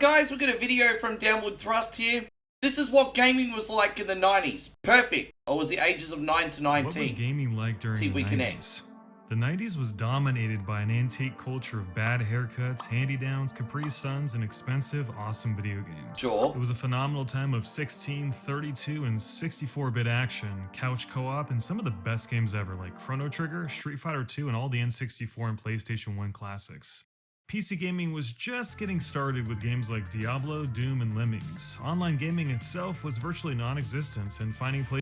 guys, we've got a video from Downward Thrust here. This is what gaming was like in the 90s. Perfect. Or was the ages of 9 to 19? What was gaming like during See if the we 90s? connect. The 90s was dominated by an antique culture of bad haircuts, hand-me-downs, Capri Suns, and expensive, awesome video games. Sure. It was a phenomenal time of 16, 32, and 64-bit action, couch co-op, and some of the best games ever like Chrono Trigger, Street Fighter II, and all the N64 and PlayStation 1 classics. PC gaming was just getting started with games like Diablo, Doom, and Lemmings. Online gaming itself was virtually non-existent, and finding places.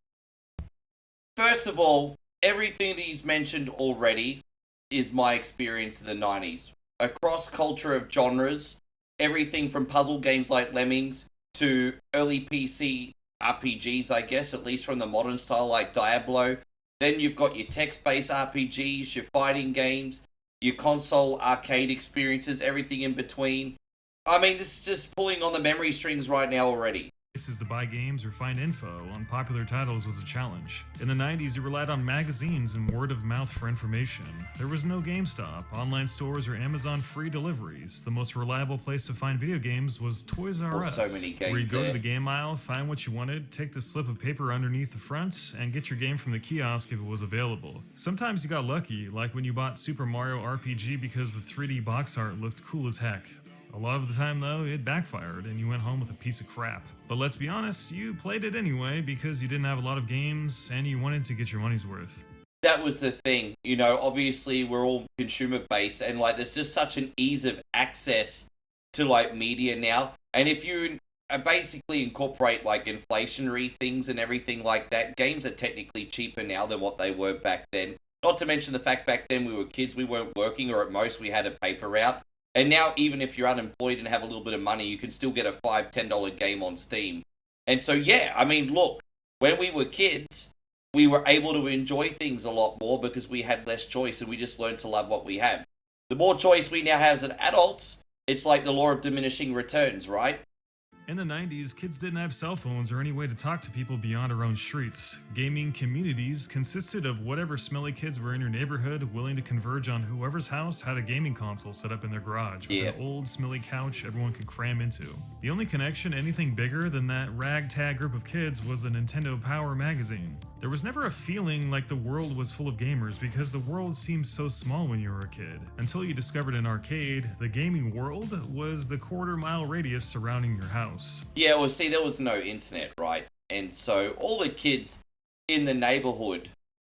First of all, everything that he's mentioned already is my experience in the 90s. Across culture of genres, everything from puzzle games like Lemmings to early PC RPGs, I guess, at least from the modern style like Diablo. Then you've got your text-based RPGs, your fighting games, your console arcade experiences, everything in between. I mean, this is just pulling on the memory strings right now already. Places to buy games or find info on popular titles was a challenge. In the 90s, you relied on magazines and word of mouth for information. There was no GameStop, online stores, or Amazon free deliveries. The most reliable place to find video games was Toys R Us, so many games where you go there. to the game aisle, find what you wanted, take the slip of paper underneath the front, and get your game from the kiosk if it was available. Sometimes you got lucky, like when you bought Super Mario RPG because the 3D box art looked cool as heck. A lot of the time, though, it backfired and you went home with a piece of crap. But let's be honest, you played it anyway because you didn't have a lot of games and you wanted to get your money's worth. That was the thing, you know, obviously we're all consumer based and like there's just such an ease of access to like media now. And if you basically incorporate like inflationary things and everything like that, games are technically cheaper now than what they were back then. Not to mention the fact back then we were kids, we weren't working, or at most we had a paper route. And now, even if you're unemployed and have a little bit of money, you can still get a $5, $10 game on Steam. And so, yeah, I mean, look, when we were kids, we were able to enjoy things a lot more because we had less choice and we just learned to love what we have. The more choice we now have as adults, it's like the law of diminishing returns, right? In the 90s, kids didn't have cell phones or any way to talk to people beyond our own streets. Gaming communities consisted of whatever smelly kids were in your neighborhood willing to converge on whoever's house had a gaming console set up in their garage with an old smelly couch everyone could cram into. The only connection to anything bigger than that ragtag group of kids was the Nintendo Power magazine. There was never a feeling like the world was full of gamers because the world seemed so small when you were a kid. Until you discovered an arcade, the gaming world was the quarter-mile radius surrounding your house. Yeah, well, see, there was no internet, right? And so all the kids in the neighborhood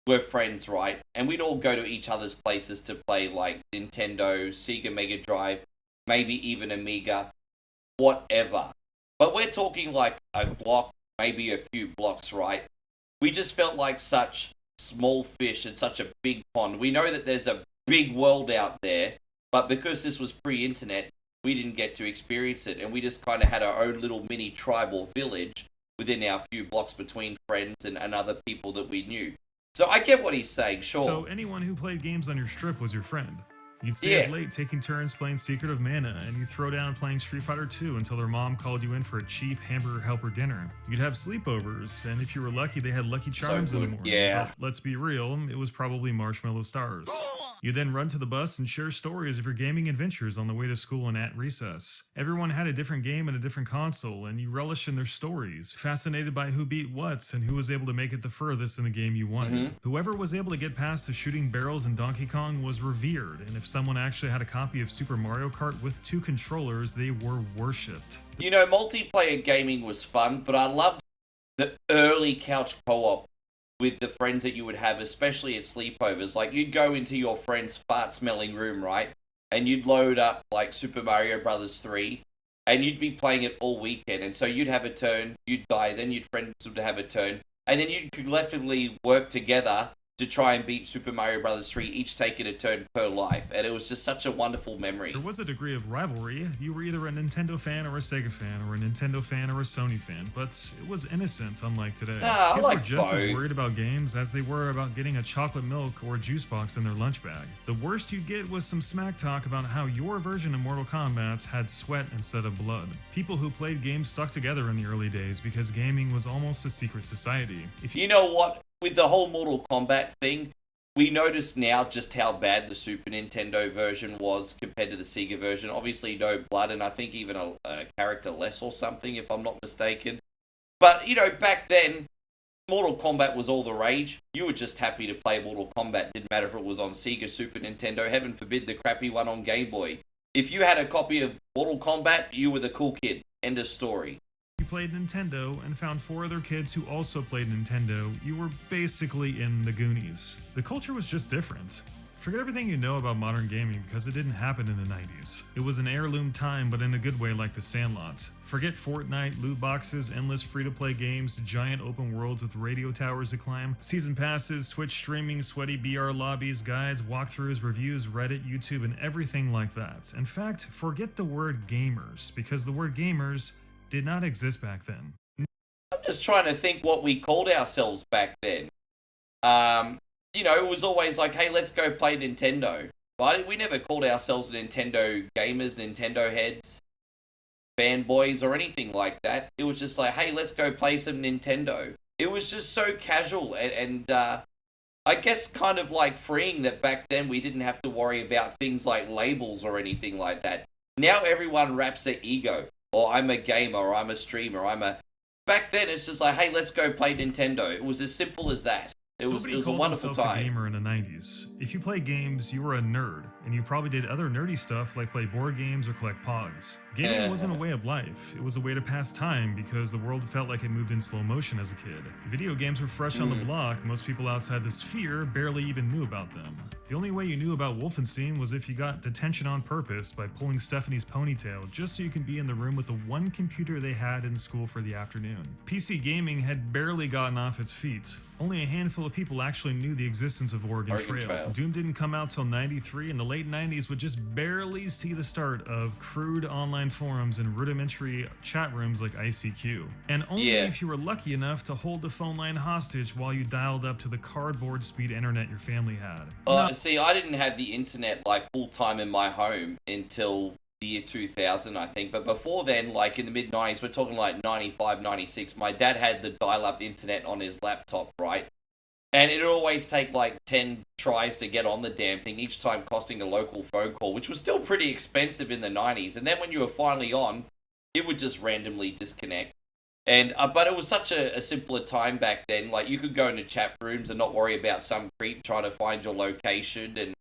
were friends, right? And we'd all go to each other's places to play like Nintendo, Sega Mega Drive, maybe even Amiga, whatever. But we're talking like a block, maybe a few blocks, right? We just felt like such small fish in such a big pond. We know that there's a big world out there, but because this was pre-internet, we didn't get to experience it, and we just kind of had our own little mini tribal village within our few blocks between friends and other people that we knew. So I get what he's saying, sure. So anyone who played games on your strip was your friend. You'd stay up late taking turns playing Secret of Mana, and you'd throw down playing Street Fighter II until their mom called you in for a cheap hamburger helper dinner. You'd have sleepovers, and if you were lucky, they had Lucky Charms in the morning. Yeah. But let's be real, it was probably Marshmallow Stars. You'd then run to the bus and share stories of your gaming adventures on the way to school and at recess. Everyone had a different game and a different console, and you relished in their stories, fascinated by who beat what and who was able to make it the furthest in the game you wanted. Whoever was able to get past the shooting barrels in Donkey Kong was revered, and if someone actually had a copy of Super Mario Kart with 2 controllers, they were worshipped. You know, multiplayer gaming was fun, but I loved the early couch co-op with the friends that you would have, especially at sleepovers. Like, you'd go into your friend's fart-smelling room, right? And you'd load up, like, Super Mario Brothers 3, and you'd be playing it all weekend. And so you'd have a turn, you'd die, then your friends would have a turn, and then you could collectively work together to try and beat Super Mario Brothers 3, each taking a turn per life, and it was just such a wonderful memory. There was a degree of rivalry. You were either a Nintendo fan or a Sega fan, or a Nintendo fan or a Sony fan, but it was innocent, unlike today. Kids were just as worried about games as they were about getting a chocolate milk or a juice box in their lunch bag. The worst you'd get was some smack talk about how your version of Mortal Kombat had sweat instead of blood. People who played games stuck together in the early days because gaming was almost a secret society. You know what? With the whole Mortal Kombat thing, we notice now just how bad the Super Nintendo version was compared to the Sega version. Obviously, no blood, and I think even a character less or something, if I'm not mistaken. But, back then, Mortal Kombat was all the rage. You were just happy to play Mortal Kombat. Didn't matter if it was on Sega, Super Nintendo, heaven forbid the crappy one on Game Boy. If you had a copy of Mortal Kombat, you were the cool kid. End of story. You played Nintendo and found 4 other kids who also played Nintendo, you were basically in the Goonies. The culture was just different. Forget everything you know about modern gaming because it didn't happen in the 90s. It was an heirloom time, but in a good way, like The Sandlot. Forget Fortnite, loot boxes, endless free-to-play games, giant open worlds with radio towers to climb, season passes, Twitch streaming, sweaty BR lobbies, guides, walkthroughs, reviews, Reddit, YouTube, and everything like that. In fact, forget the word gamers, because the word gamers did not exist back then. I'm just trying to think what we called ourselves back then. It was always like, hey, let's go play Nintendo. But we never called ourselves Nintendo gamers, Nintendo heads, fanboys, or anything like that. It was just like, hey, let's go play some Nintendo. It was just so casual and I guess kind of like freeing that back then we didn't have to worry about things like labels or anything like that. Now everyone wraps their ego. Or I'm a gamer, or I'm a streamer, Back then it's just like, hey, let's go play Nintendo. It was as simple as that. It was a wonderful time. A gamer in the 90s. If you play games, you were a nerd, and you probably did other nerdy stuff like play board games or collect pogs. Gaming wasn't a way of life, it was a way to pass time because the world felt like it moved in slow motion as a kid. Video games were fresh on the block, most people outside the sphere barely even knew about them. The only way you knew about Wolfenstein was if you got detention on purpose by pulling Stephanie's ponytail just so you could be in the room with the one computer they had in school for the afternoon. PC gaming had barely gotten off its feet. Only a handful of people actually knew the existence of Oregon Trail. Doom didn't come out till 93, and the late 90s would just barely see the start of crude online forums and rudimentary chat rooms like ICQ. And only if you were lucky enough to hold the phone line hostage while you dialed up to the cardboard speed internet your family had. See, I didn't have the internet like full time in my home until the year 2000, I think. But before then, like in the mid-90s, we're talking like 95, 96, my dad had the dial-up internet on his laptop, right? And it'd always take like 10 tries to get on the damn thing, each time costing a local phone call, which was still pretty expensive in the 90s. And then when you were finally on, it would just randomly disconnect. And but it was such a simpler time back then. Like you could go into chat rooms and not worry about some creep trying to find your location and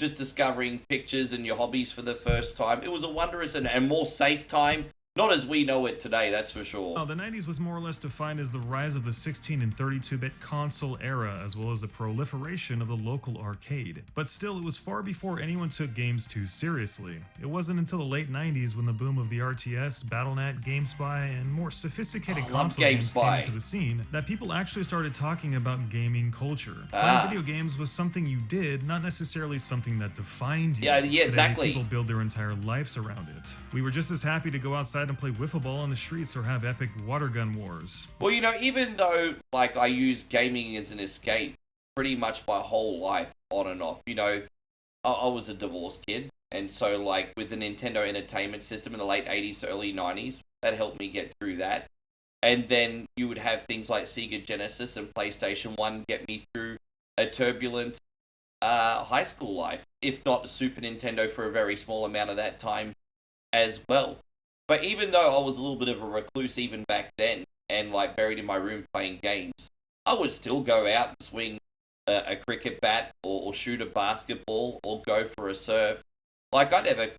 just discovering pictures and your hobbies for the first time. It was a wondrous and more safe time. Not as we know it today, that's for sure. The 90s was more or less defined as the rise of the 16 and 32-bit console era, as well as the proliferation of the local arcade. But still, it was far before anyone took games too seriously. It wasn't until the late 90s when the boom of the RTS, BattleNet, GameSpy, and more sophisticated console games came into the scene that people actually started talking about gaming culture. Playing video games was something you did, not necessarily something that defined you. Yeah, Today, exactly. People build their entire lives around it. We were just as happy to go outside and play wiffle ball on the streets or have epic water gun wars. Well, even though like I use gaming as an escape pretty much my whole life on and off, I was a divorced kid, and so like with the Nintendo Entertainment System in the late 80s to early 90s, that helped me get through that. And then you would have things like Sega Genesis and PlayStation 1 get me through a turbulent high school life, if not Super Nintendo for a very small amount of that time as well. But even though I was a little bit of a recluse even back then, and like buried in my room playing games, I would still go out and swing a cricket bat or shoot a basketball or go for a surf. Like I never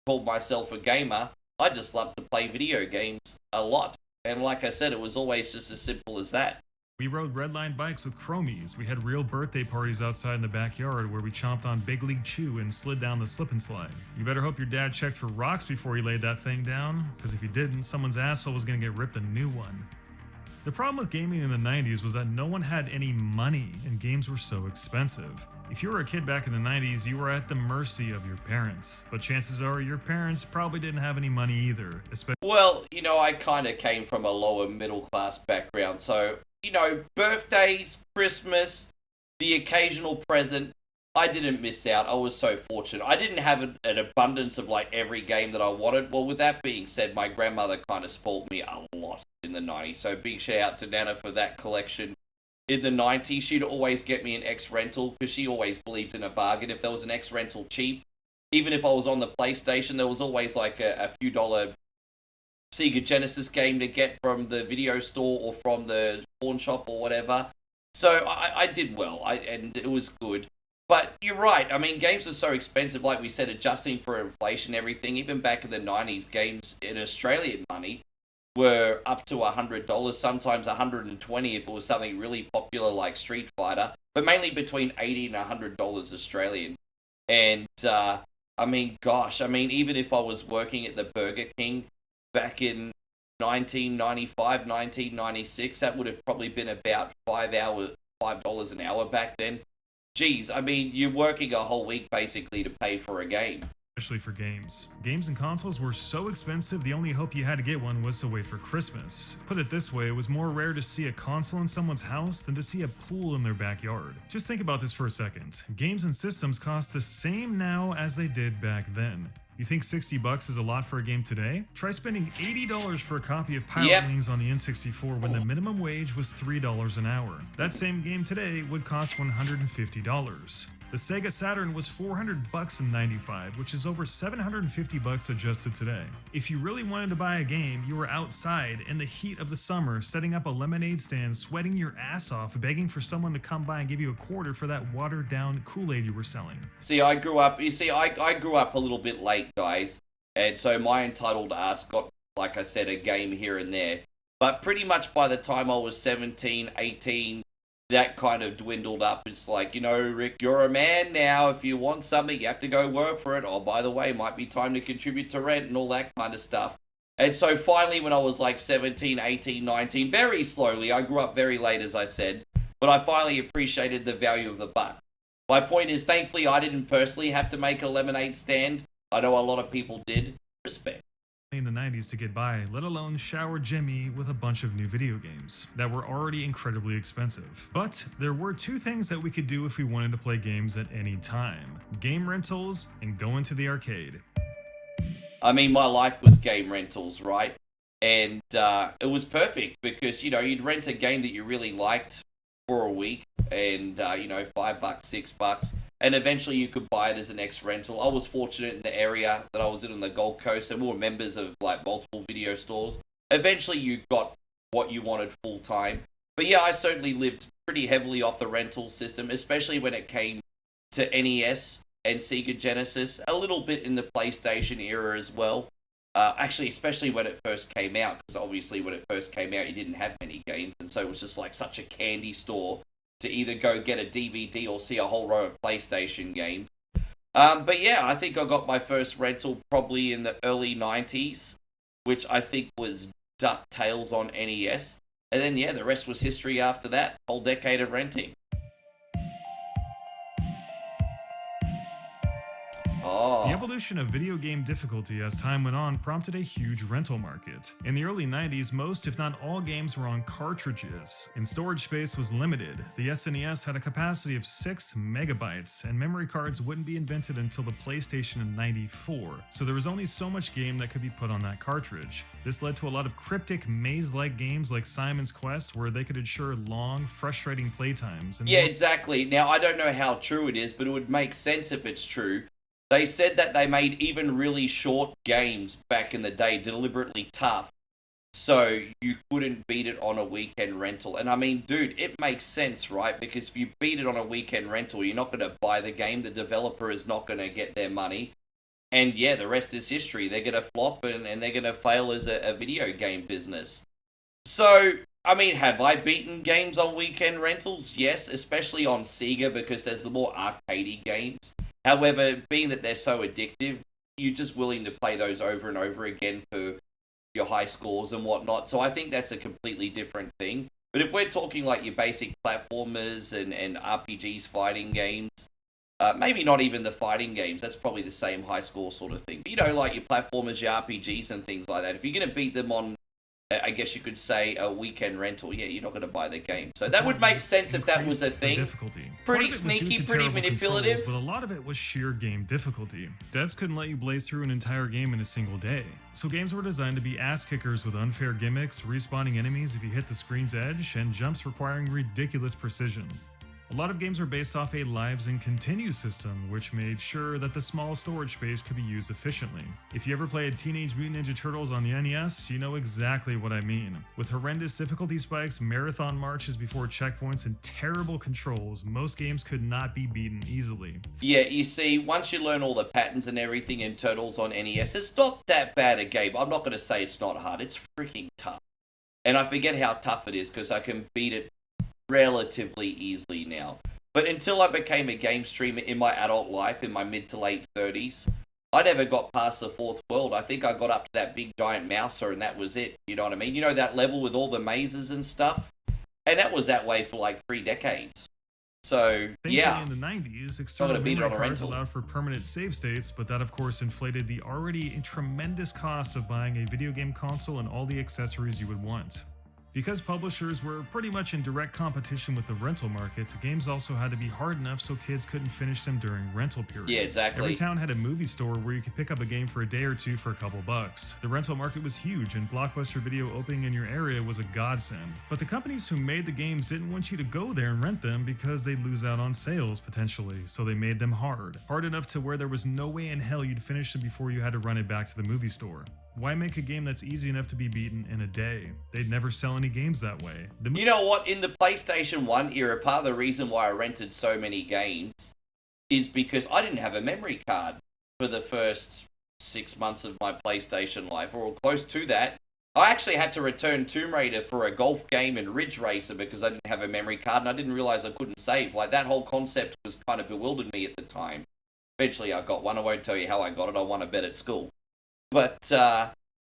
called myself a gamer. I just loved to play video games a lot. And like I said, it was always just as simple as that. We rode redline bikes with chromies. We had real birthday parties outside in the backyard where we chomped on Big League Chew and slid down the slip and slide. You better hope your dad checked for rocks before he laid that thing down, because if he didn't, someone's asshole was gonna get ripped a new one. The problem with gaming in the 90s was that no one had any money and games were so expensive. If you were a kid back in the 90s, you were at the mercy of your parents. But chances are your parents probably didn't have any money either. Well, I kind of came from a lower middle class background, so birthdays, Christmas, the occasional present, I didn't miss out. I was so fortunate. I didn't have an abundance of like every game that I wanted. Well, with that being said, my grandmother kind of spoiled me a lot in the 90s. So big shout out to Nana for that collection in the 90s, she'd always get me an X rental because she always believed in a bargain. If there was an X rental cheap, even if I was on the PlayStation, there was always like a few dollar Sega Genesis game to get from the video store or from the pawn shop or whatever. So I did well, and it was good. But you're right. I mean, games are so expensive, like we said, adjusting for inflation, everything. Even back in the 90s, games in Australian money were up to $100, sometimes $120 if it was something really popular like Street Fighter, but mainly between $80 and $100 Australian. And I mean, gosh, I mean, even if I was working at the Burger King back in 1995, 1996, that would have probably been about $5 an hour back then. Geez, I mean, you're working a whole week basically to pay for a game. Especially for games. Games and consoles were so expensive, the only hope you had to get one was to wait for Christmas. Put it this way, it was more rare to see a console in someone's house than to see a pool in their backyard. Just think about this for a second. Games and systems cost the same now as they did back then. You think $60 is a lot for a game today? Try spending $80 for a copy of Pilot Wings on the N64 when the minimum wage was $3 an hour. That same game today would cost $150. The Sega Saturn was $400 in '95, which is over $750 adjusted today. If you really wanted to buy a game, you were outside in the heat of the summer, setting up a lemonade stand, sweating your ass off, begging for someone to come by and give you a quarter for that watered down Kool-Aid you were selling. See, I grew up a little bit late, guys, and so my entitled ass got, like I said, a game here and there. But pretty much by the time I was 17, 18, that kind of dwindled up. It's like, you know, Rick, you're a man now. If you want something, you have to go work for it. Oh, by the way, might be time to contribute to rent and all that kind of stuff. And so finally, when I was like 17, 18, 19, very slowly, I grew up very late, as I said, but I finally appreciated the value of the buck. My point is, thankfully, I didn't personally have to make a lemonade stand. I know a lot of people did. Respect. In the 90s to get by, let alone shower Jimmy with a bunch of new video games that were already incredibly expensive. But there were two things that we could do if we wanted to play games at any time: game rentals and going to the arcade. I mean, my life was game rentals, right? And it was perfect because, you know, you'd rent a game that you really liked for a week and, you know, $5, $6, and eventually you could buy it as an X rental. I was fortunate in the area that I was in on the Gold Coast, and we were members of like multiple video stores. Eventually you got what you wanted full time. But yeah, I certainly lived pretty heavily off the rental system, especially when it came to NES and Sega Genesis, a little bit in the PlayStation era as well. Actually, especially when it first came out, because obviously when it first came out, you didn't have many games, and so it was just like such a candy store to either go get a DVD or see a whole row of PlayStation games. But yeah, I think I got my first rental probably in the early 90s, which I think was DuckTales on NES. And then yeah, the rest was history after that, whole decade of renting. The evolution of video game difficulty as time went on prompted a huge rental market. In the early 90s, most if not all games were on cartridges, and storage space was limited. The SNES had a capacity of 6 megabytes, and memory cards wouldn't be invented until the PlayStation in '94, so there was only so much game that could be put on that cartridge. This led to a lot of cryptic, maze-like games like Simon's Quest, where they could ensure long, frustrating playtimes. Yeah, exactly. Now, I don't know how true it is, but it would make sense if it's true. They said that they made even really short games back in the day deliberately tough, so you couldn't beat it on a weekend rental. And I mean, dude, it makes sense, right? Because if you beat it on a weekend rental, you're not going to buy the game, the developer is not going to get their money, and yeah, the rest is history. They're going to flop and they're going to fail as a video game business. So, I mean, have I beaten games on weekend rentals? Yes, especially on Sega, because there's the more arcadey games. However, being that they're so addictive, you're just willing to play those over and over again for your high scores and whatnot. So I think that's a completely different thing. But if we're talking like your basic platformers and RPGs, fighting games, maybe not even the fighting games, that's probably the same high score sort of thing. But, you know, like your platformers, your RPGs and things like that. If you're going to beat them on I guess you could say, a weekend rental. Yeah, you're not going to buy the game. So that would make sense if that was a Increased the thing. difficulty. Pretty Part of it was due sneaky, to pretty terrible manipulative. controls, but a lot of it was sheer game difficulty. Devs couldn't let you blaze through an entire game in a single day. So games were designed to be ass kickers with unfair gimmicks, respawning enemies if you hit the screen's edge, and jumps requiring ridiculous precision. A lot of games were based off a lives and continue system, which made sure that the small storage space could be used efficiently. If you ever played Teenage Mutant Ninja Turtles on the NES, you know exactly what I mean. With horrendous difficulty spikes, marathon marches before checkpoints, and terrible controls, most games could not be beaten easily. Yeah, you see, once you learn all the patterns and everything in Turtles on NES, it's not that bad a game. I'm not going to say it's not hard. It's freaking tough. And I forget how tough it is because I can beat it relatively easily now. But until I became a game streamer in my adult life, in my mid to late 30s, I never got past the fourth world. I think I got up to that big giant mouser and that was it. You know what I mean? You know that level with all the mazes and stuff? And that was that way for like 3 decades. So, yeah. In the 90s, external memory cards allowed for permanent save states, but that of course inflated the already tremendous cost of buying a video game console and all the accessories you would want. Because publishers were pretty much in direct competition with the rental market, games also had to be hard enough so kids couldn't finish them during rental periods. Yeah, exactly. Every town had a movie store where you could pick up a game for a day or two for a couple bucks. The rental market was huge, and Blockbuster Video opening in your area was a godsend. But the companies who made the games didn't want you to go there and rent them because they'd lose out on sales, potentially, so they made them hard. Hard enough to where there was no way in hell you'd finish them before you had to run it back to the movie store. Why make a game that's easy enough to be beaten in a day? They'd never sell any games that way. You know what? In the PlayStation 1 era, part of the reason why I rented so many games is because I didn't have a memory card for the first 6 months of my PlayStation life, or close to that. I actually had to return Tomb Raider for a golf game and Ridge Racer because I didn't have a memory card and I didn't realize I couldn't save. Like, that whole concept was kind of bewildered me at the time. Eventually I got one. I won't tell you how I got it. I won a bet at school. But,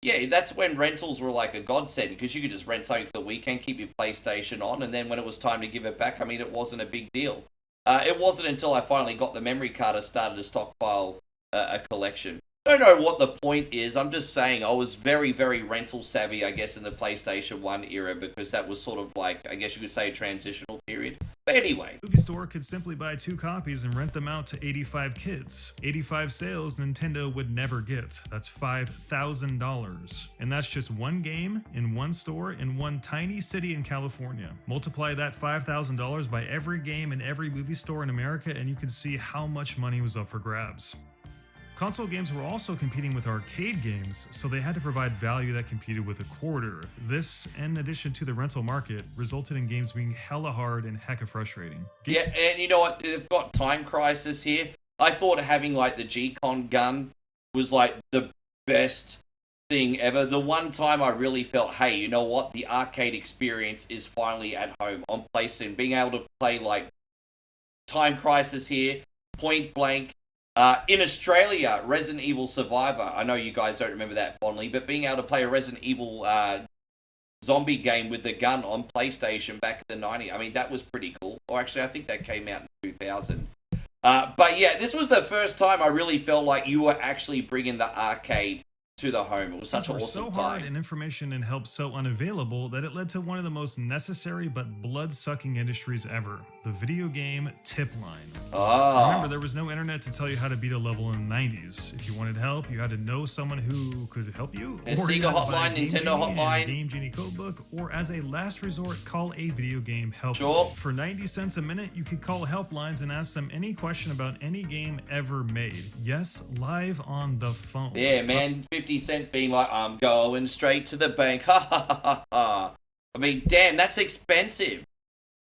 yeah, that's when rentals were like a godsend, because you could just rent something for the weekend, keep your PlayStation on, and then when it was time to give it back, I mean, it wasn't a big deal. It wasn't until I finally got the memory card I started to stockpile a collection. I don't know what the point is. I'm just saying I was very, very rental savvy, I guess, in the PlayStation 1 era, because that was sort of like, I guess you could say, a transitional period. But anyway. Movie store could simply buy 2 copies and rent them out to 85 kids. 85 sales Nintendo would never get. That's $5,000. And that's just one game in one store in one tiny city in California. Multiply that $5,000 by every game in every movie store in America and you can see how much money was up for grabs. Console games were also competing with arcade games, so they had to provide value that competed with a quarter. This, in addition to the rental market, resulted in games being hella hard and hecka frustrating. Yeah, and you know what? They've got Time Crisis here. I thought having, like, the G-Con gun was, like, the best thing ever. The one time I really felt, hey, you know what? The arcade experience is finally at home on PlayStation. Being able to play, like, Time Crisis here, Point Blank. In Australia, Resident Evil Survivor. I know you guys don't remember that fondly, but being able to play a Resident Evil zombie game with the gun on PlayStation back in the 90s, I mean, that was pretty cool. Or actually, I think that came out in 2000. But yeah, this was the first time I really felt like you were actually bringing the arcade to the home. It was such an awesome time. So hard and information and help so unavailable that it led to one of the most necessary but blood-sucking industries ever, the video game tip line. Oh. Remember, there was no internet to tell you how to beat a level in the 90s. If you wanted help, you had to know someone who could help you. A Sega hotline, Nintendo hotline. Game Genie codebook, or as a last resort, call a video game help. Sure. For 90 cents a minute, you could call helplines and ask them any question about any game ever made. Yes, live on the phone. Yeah, man, 50 Cent being like, I'm going straight to the bank. Ha ha ha ha ha. I mean, damn, that's expensive.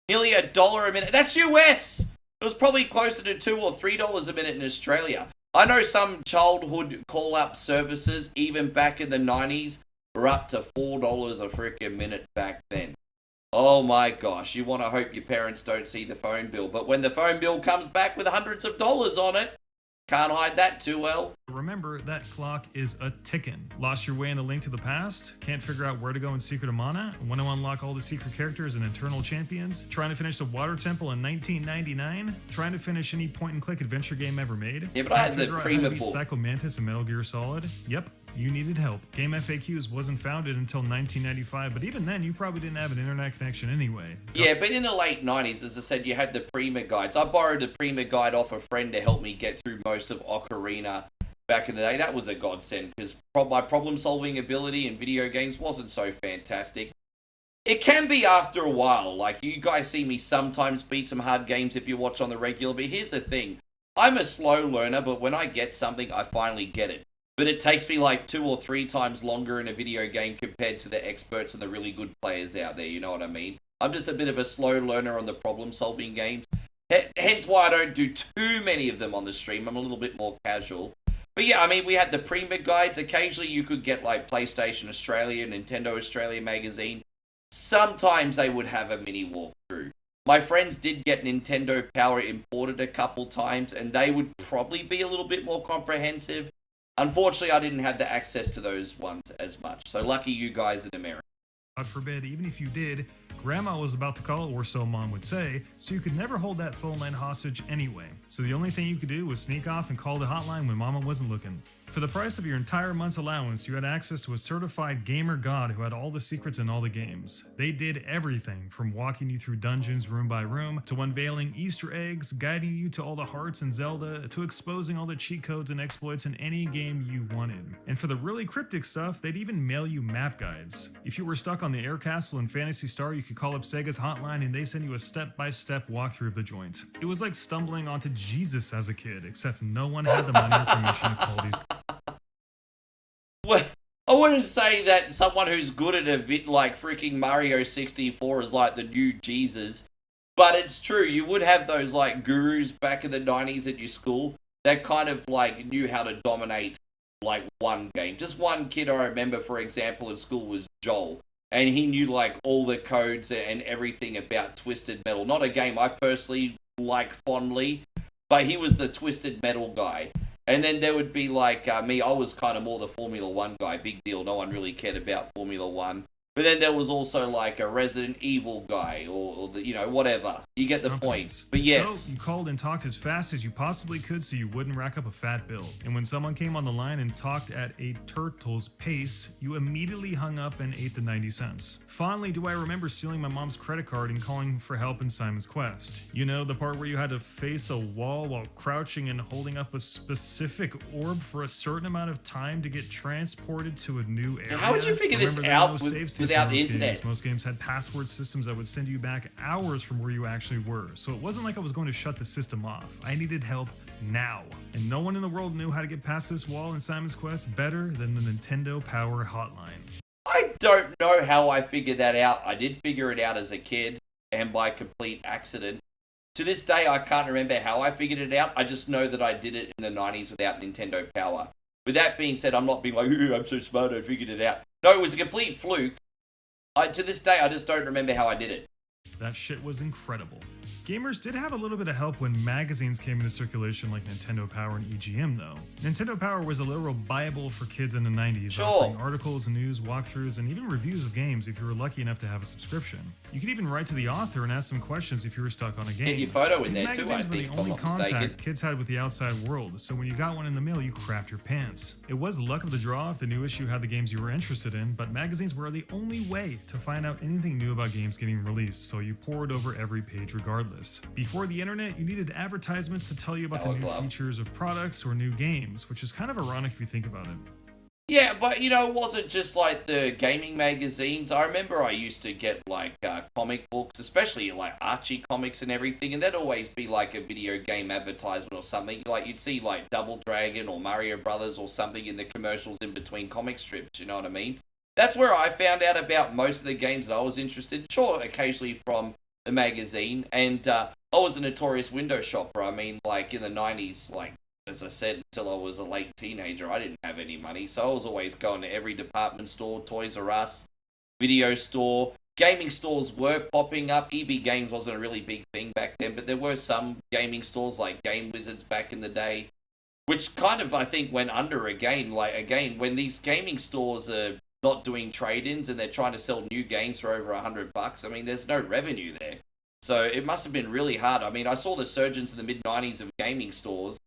Nearly $1 a minute. That's US! It was probably closer to $2 or $3 a minute in Australia. I know some childhood call-up services, even back in the 90s, were up to $4 a freaking minute back then. Oh my gosh, you want to hope your parents don't see the phone bill. But when the phone bill comes back with hundreds of dollars on it, can't hide that too well. Remember, that clock is a ticking. Lost your way in A Link to the Past? Can't figure out where to go in Secret of Mana? Want to unlock all the secret characters and internal champions? Trying to finish the Water Temple in 1999? Trying to finish any point-and-click adventure game ever made? Yeah, but I had the Prima book. Psycho Mantis and Metal Gear Solid? Yep. You needed help. Game FAQs wasn't founded until 1995, but even then, you probably didn't have an internet connection anyway. Yeah, but in the late 90s, as I said, you had the Prima guides. I borrowed the Prima guide off a friend to help me get through most of Ocarina back in the day. That was a godsend, because my problem-solving ability in video games wasn't so fantastic. It can be after a while. Like, you guys see me sometimes beat some hard games if you watch on the regular, but here's the thing. I'm a slow learner, but when I get something, I finally get it. But it takes me like 2 or 3 times longer in a video game compared to the experts and the really good players out there, you know what I mean? I'm just a bit of a slow learner on the problem-solving games. Hence why I don't do too many of them on the stream. I'm a little bit more casual. But yeah, I mean, we had the Prima guides. Occasionally you could get like PlayStation Australia, Nintendo Australia magazine. Sometimes they would have a mini walkthrough. My friends did get Nintendo Power imported a couple times, and they would probably be a little bit more comprehensive. Unfortunately, I didn't have the access to those ones as much. So lucky you guys in America. God forbid, even if you did, Grandma was about to call, or so Mom would say, so you could never hold that phone line hostage anyway. So the only thing you could do was sneak off and call the hotline when Mama wasn't looking. For the price of your entire month's allowance, you had access to a certified gamer god who had all the secrets in all the games. They did everything from walking you through dungeons room by room, to unveiling Easter eggs, guiding you to all the hearts in Zelda, to exposing all the cheat codes and exploits in any game you wanted. And for the really cryptic stuff, they'd even mail you map guides. If you were stuck on the Air Castle in Phantasy Star, you could call up Sega's hotline and they send you a step-by-step walkthrough of the joint. It was like stumbling onto Jesus as a kid, except no one had the money or permission to call these. Well, I wouldn't say that someone who's good at a bit like freaking Mario 64 is like the new Jesus, but it's true, you would have those like gurus back in the 90s at your school that kind of like knew how to dominate like one game. Just one kid I remember, for example, at school was Joel, and he knew like all the codes and everything about Twisted Metal. Not a game I personally like fondly, but he was the Twisted Metal guy. And then there would be like me, I was kind of more the Formula 1 guy, big deal, no one really cared about Formula 1. But then there was also like a Resident Evil guy or the, you know, whatever. You get the point. But yes. So you called and talked as fast as you possibly could so you wouldn't rack up a fat bill. And when someone came on the line and talked at a turtle's pace, you immediately hung up and ate the 90 cents. Fondly do I remember stealing my mom's credit card and calling for help in Simon's Quest. You know, the part where you had to face a wall while crouching and holding up a specific orb for a certain amount of time to get transported to a new area. How would you figure this out without the internet? Most games had password systems that would send you back hours from where you actually were. So it wasn't like I was going to shut the system off. I needed help now. And no one in the world knew how to get past this wall in Simon's Quest better than the Nintendo Power Hotline. I don't know how I figured that out. I did figure it out as a kid and by complete accident. To this day, I can't remember how I figured it out. I just know that I did it in the 90s without Nintendo Power. With that being said, I'm not being like, I'm so smart, I figured it out. No, it was a complete fluke. To this day, I just don't remember how I did it. That shit was incredible. Gamers did have a little bit of help when magazines came into circulation like Nintendo Power and EGM though. Nintendo Power was a literal Bible for kids in the 90s, offering articles, news, walkthroughs, and even reviews of games if you were lucky enough to have a subscription. You could even write to the author and ask some questions if you were stuck on a game. Get your photo in These there too, I magazines were think, the only contact kids had with the outside world, so when you got one in the mail, you crapped your pants. It was luck of the draw if the new issue had the games you were interested in, but magazines were the only way to find out anything new about games getting released, so you poured over every page regardless. Before the internet, you needed advertisements to tell you about the new features of products or new games, which is kind of ironic if you think about it. Yeah, but you know, it wasn't just like the gaming magazines. I remember I used to get like comic books, especially like Archie comics and everything, and there'd always be like a video game advertisement or something. Like you'd see like Double Dragon or Mario Brothers or something in the commercials in between comic strips, you know what I mean? That's where I found out about most of the games that I was interested in. Sure, occasionally from the magazine, and I was a notorious window shopper. I mean, like in the 90s, like as I said, until I was a late teenager, I didn't have any money, so I was always going to every department store, Toys R Us, video store. Gaming stores were popping up. EB Games wasn't a really big thing back then, but there were some gaming stores like Game Wizards back in the day. which kind of I think went under again. Like again, when these gaming stores are not doing trade-ins and they're trying to sell new games for over $100, I mean, there's no revenue there. So it must have been really hard. I mean, I saw the surgence in the mid-90s of gaming stores.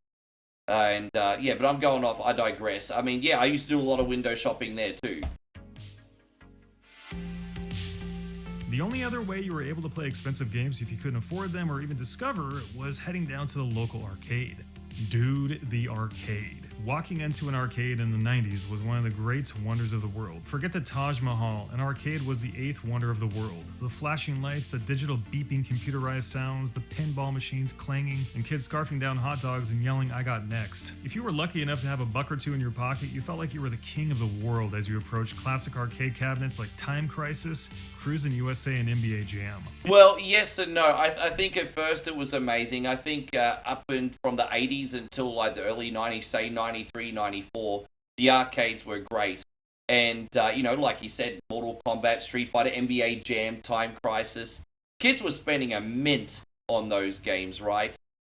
Yeah, but I'm going off. I digress. I mean, yeah, I used to do a lot of window shopping there too. The only other way you were able to play expensive games if you couldn't afford them or even discover was heading down to the local arcade. Dude, the arcade. Walking into an arcade in the 90s was one of the great wonders of the world. Forget the Taj Mahal, an arcade was the 8th wonder of the world. The flashing lights, the digital beeping computerized sounds, the pinball machines clanging, and kids scarfing down hot dogs and yelling, "I got next." If you were lucky enough to have a buck or two in your pocket, you felt like you were the king of the world as you approached classic arcade cabinets like Time Crisis, Cruisin' USA, and NBA Jam. Well, yes and no. I think at first it was amazing. I think up and from the 80s until like the early 90s, say 93, 94, the arcades were great. And, like you said, Mortal Kombat, Street Fighter, NBA Jam, Time Crisis. Kids were spending a mint on those games, right?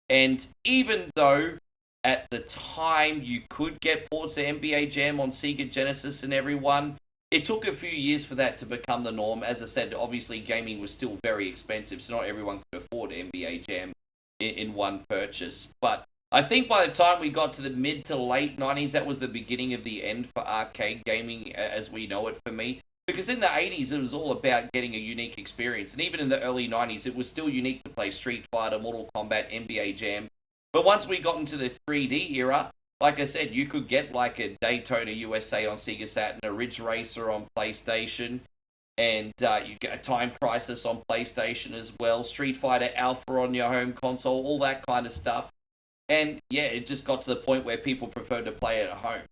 And even though at the time you could get ports of NBA Jam on Sega Genesis and everyone, it took a few years for that to become the norm. As I said, obviously gaming was still very expensive, so not everyone could afford NBA Jam in one purchase. But I think by the time we got to the mid to late 90s, that was the beginning of the end for arcade gaming as we know it for me. Because in the 80s, it was all about getting a unique experience. And even in the early 90s, it was still unique to play Street Fighter, Mortal Kombat, NBA Jam. But once we got into the 3D era, like I said, you could get like a Daytona USA on Sega Saturn, a Ridge Racer on PlayStation, and you get a Time Crisis on PlayStation as well, Street Fighter Alpha on your home console, all that kind of stuff. And yeah, it just got to the point where people preferred to play it at home.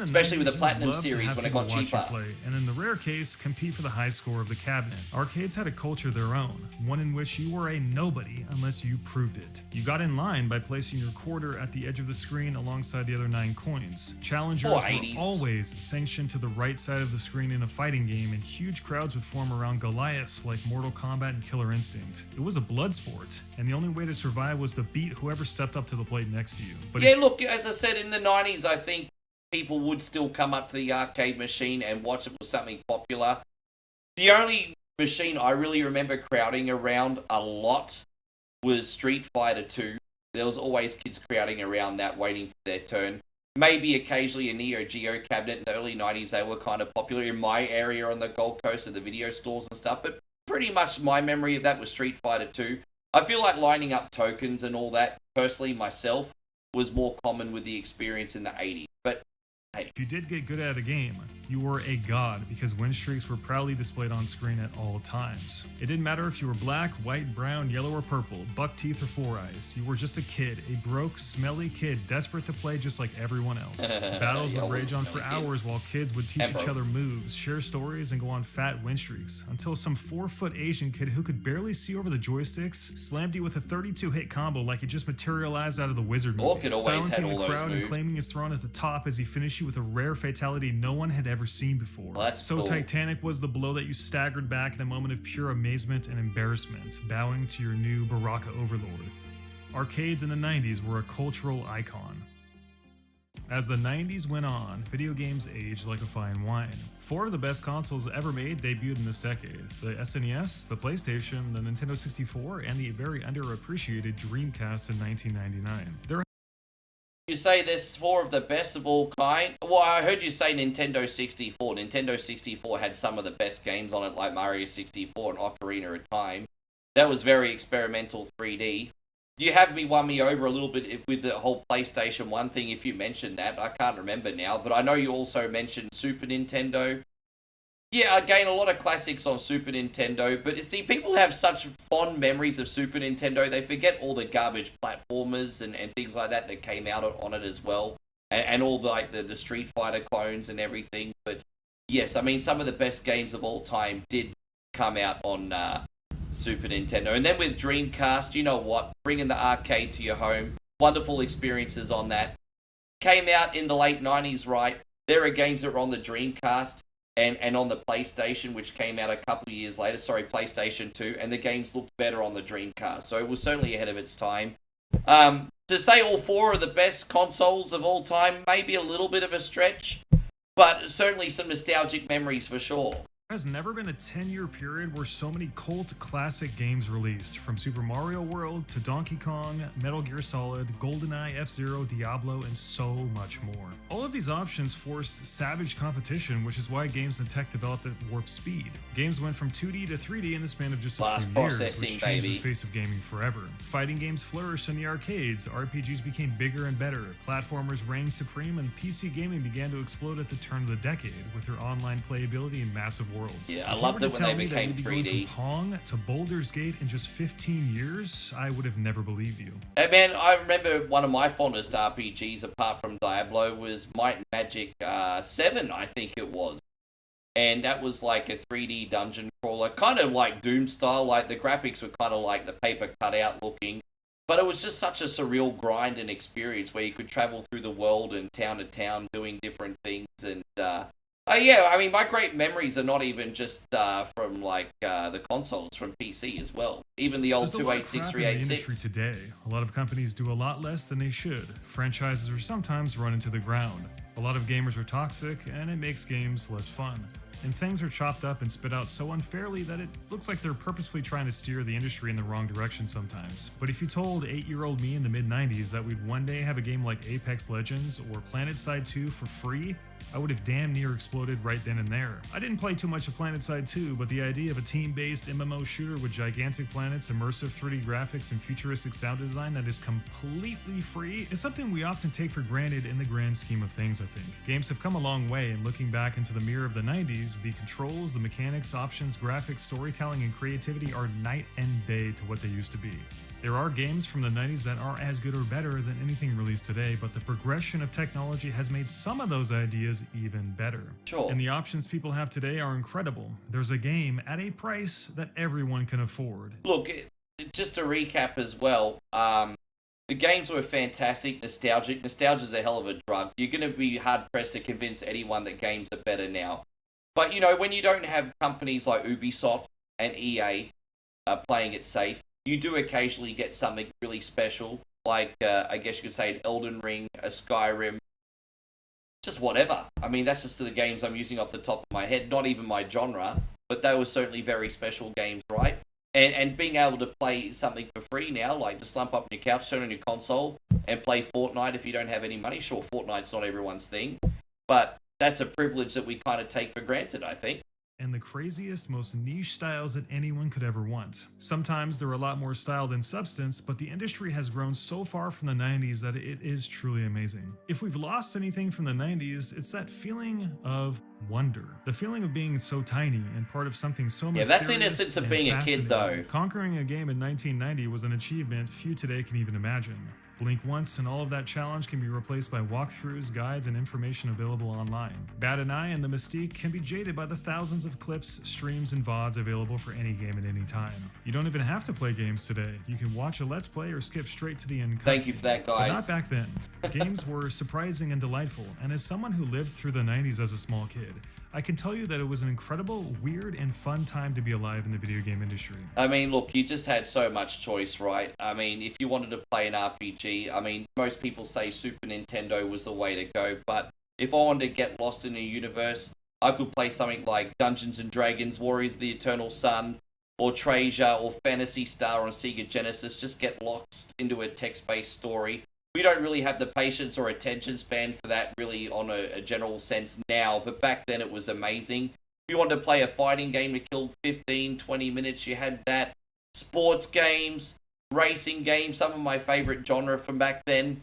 Especially with the Platinum series when it got cheaper. And in the rare case, compete for the high score of the cabinet. Arcades had a culture of their own, one in which you were a nobody unless you proved it. You got in line by placing your quarter at the edge of the screen alongside the other 9 coins. Challengers were always sanctioned to the right side of the screen in a fighting game, and huge crowds would form around Goliaths like Mortal Kombat and Killer Instinct. It was a blood sport, and the only way to survive was to beat whoever stepped up to the plate next to you. But yeah, look, as I said, in the 90s, I think people would still come up to the arcade machine and watch it for something popular. The only machine I really remember crowding around a lot was Street Fighter 2. There was always kids crowding around that, waiting for their turn. Maybe occasionally a Neo Geo cabinet. In the early 90s, they were kind of popular in my area on the Gold Coast at the video stores and stuff, but pretty much my memory of that was Street Fighter 2. I feel like lining up tokens and all that, personally, myself, was more common with the experience in the 80s. But hey, if you did get good at a game, you were a god because win streaks were proudly displayed on screen at all times. It didn't matter if you were black, white, brown, yellow, or purple, buck teeth, or four eyes. You were just a kid, a broke, smelly kid desperate to play just like everyone else. Battles would rage on for hours while kids would teach each other moves, share stories, and go on fat win streaks until some 4-foot Asian kid who could barely see over the joysticks slammed you with a 32-hit combo like it just materialized out of the Wizard movie, silencing the crowd and claiming his throne at the top as he finished you with a rare fatality no one had ever seen before. Well, so cool. Titanic was the blow that you staggered back in a moment of pure amazement and embarrassment, bowing to your new Baraka overlord. Arcades in the 90s were a cultural icon. As the 90s went on, video games aged like a fine wine. 4 of the best consoles ever made debuted in this decade: the SNES, the PlayStation, the Nintendo 64, and the very underappreciated Dreamcast in 1999. You say there's 4 of the best of all kind? Well, I heard you say Nintendo 64. Nintendo 64 had some of the best games on it, like Mario 64 and Ocarina of Time. That was very experimental 3D. You have won me over a little bit with the whole PlayStation 1 thing if you mentioned that. I can't remember now, but I know you also mentioned Super Nintendo. Yeah, again, a lot of classics on Super Nintendo, but you see, people have such fond memories of Super Nintendo, they forget all the garbage platformers and things like that that came out on it as well, and all the Street Fighter clones and everything. But yes, I mean, some of the best games of all time did come out on Super Nintendo. And then with Dreamcast, you know what, bringing the arcade to your home, wonderful experiences on that. Came out in the late 90s, right? There are games that were on the Dreamcast and on the PlayStation, which came out a couple of years later, PlayStation 2, and the games looked better on the Dreamcast. So it was certainly ahead of its time. To say all four are the best consoles of all time, maybe a little bit of a stretch, but certainly some nostalgic memories for sure. Has never been a 10-year period where so many cult classic games released, from Super Mario World to Donkey Kong, Metal Gear Solid, GoldenEye, F-Zero, Diablo, and so much more. All of these options forced savage competition, which is why games and tech developed at warp speed. Games went from 2D to 3D in the span of just a few years, which changed the face of gaming forever. Fighting games flourished in the arcades, RPGs became bigger and better, platformers reigned supreme, and PC gaming began to explode at the turn of the decade, with their online playability and massive worlds. Yeah, I loved it when they became 3D. From Pong to Baldur's Gate in just 15 years, I would have never believed you. Hey man, I remember one of my fondest RPGs, apart from Diablo, was Might and Magic 7, I think it was. And that was like a 3D dungeon crawler, kind of like Doom style, like the graphics were kind of like the paper cutout looking. But it was just such a surreal grind and experience where you could travel through the world and town to town doing different things. And yeah, I mean, my great memories are not even just from like the consoles, from PC as well. Even the old 286, 386. Industry today, a lot of companies do a lot less than they should. Franchises are sometimes run into the ground. A lot of gamers are toxic, and it makes games less fun. And things are chopped up and spit out so unfairly that it looks like they're purposefully trying to steer the industry in the wrong direction sometimes. But if you told 8-year-old me in the mid-90s that we'd one day have a game like Apex Legends or PlanetSide 2 for free, I would have damn near exploded right then and there. I didn't play too much of PlanetSide 2, but the idea of a team-based MMO shooter with gigantic planets, immersive 3D graphics, and futuristic sound design that is completely free is something we often take for granted in the grand scheme of things, I think. Games have come a long way, and looking back into the mirror of the 90s, the controls, the mechanics, options, graphics, storytelling, and creativity are night and day to what they used to be. There are games from the 90s that are as good or better than anything released today, but the progression of technology has made some of those ideas even better. Sure. And the options people have today are incredible. There's a game at a price that everyone can afford. Look, just to recap as well, the games were fantastic, nostalgic. Nostalgia's a hell of a drug. You're going to be hard-pressed to convince anyone that games are better now. But, you know, when you don't have companies like Ubisoft and EA playing it safe, you do occasionally get something really special, like, I guess you could say, an Elden Ring, a Skyrim, just whatever. I mean, that's just the games I'm using off the top of my head, not even my genre, but they were certainly very special games, right? And being able to play something for free now, like just slump up on your couch, turn on your console, and play Fortnite if you don't have any money. Sure, Fortnite's not everyone's thing, but that's a privilege that we kind of take for granted, I think. And the craziest, most niche styles that anyone could ever want. Sometimes they're a lot more style than substance, but the industry has grown so far from the 90s that it is truly amazing. If we've lost anything from the 90s, it's that feeling of wonder. The feeling of being so tiny and part of something so mysterious. Yeah, that's the innocence of being a kid, though. Conquering a game in 1990 was an achievement few today can even imagine. Blink once and all of that challenge can be replaced by walkthroughs, guides, and information available online. Bat an eye and the mystique can be jaded by the thousands of clips, streams, and VODs available for any game at any time. You don't even have to play games today. You can watch a Let's Play or skip straight to the end cutscene. Thank you for that, guys. But not back then. Games were surprising and delightful, and as someone who lived through the 90s as a small kid, I can tell you that it was an incredible, weird, and fun time to be alive in the video game industry. I mean, look, you just had so much choice, right? I mean, if you wanted to play an RPG, I mean, most people say Super Nintendo was the way to go, but if I wanted to get lost in a universe, I could play something like Dungeons & Dragons, Warriors of the Eternal Sun, or Treasure, or Phantasy Star on Sega Genesis, just get lost into a text-based story. We don't really have the patience or attention span for that really on a general sense now, but back then it was amazing. If you wanted to play a fighting game to kill 15, 20 minutes, you had that. Sports games, racing games, some of my favorite genre from back then.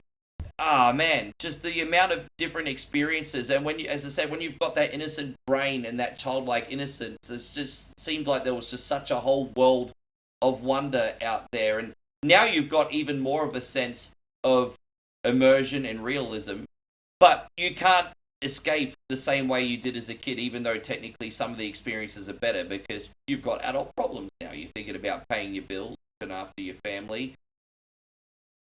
Ah, man, just the amount of different experiences. And when you, as I said, when you've got that innocent brain and that childlike innocence, it just seemed like there was just such a whole world of wonder out there. And now you've got even more of a sense of immersion and realism, but you can't escape the same way you did as a kid, even though technically some of the experiences are better because you've got adult problems now. You're thinking about paying your bills, looking after your family,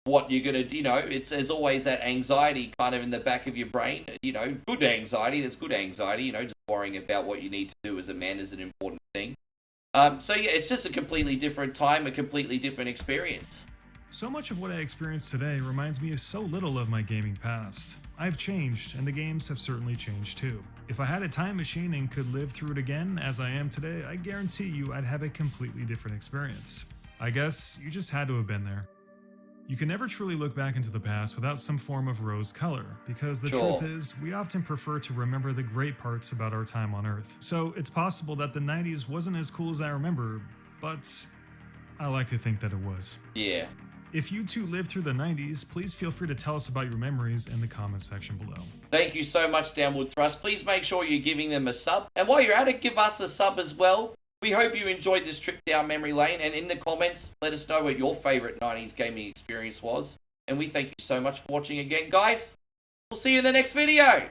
what you're gonna, there's always that anxiety kind of in the back of your brain, good anxiety, there's good anxiety, just worrying about what you need to do as a man is an important thing. So yeah, it's just a completely different time, a completely different experience. So much of what I experience today reminds me of so little of my gaming past. I've changed, and the games have certainly changed too. If I had a time machine and could live through it again as I am today, I guarantee you I'd have a completely different experience. I guess you just had to have been there. You can never truly look back into the past without some form of rose color, because the Sure. truth is, we often prefer to remember the great parts about our time on Earth. So it's possible that the 90s wasn't as cool as I remember, but I like to think that it was. Yeah. If you too lived through the 90s, please feel free to tell us about your memories in the comment section below. Thank you so much, Downward Thrust. Please make sure you're giving them a sub. And while you're at it, give us a sub as well. We hope you enjoyed this trip down memory lane. And in the comments, let us know what your favorite 90s gaming experience was. And we thank you so much for watching again, guys. We'll see you in the next video.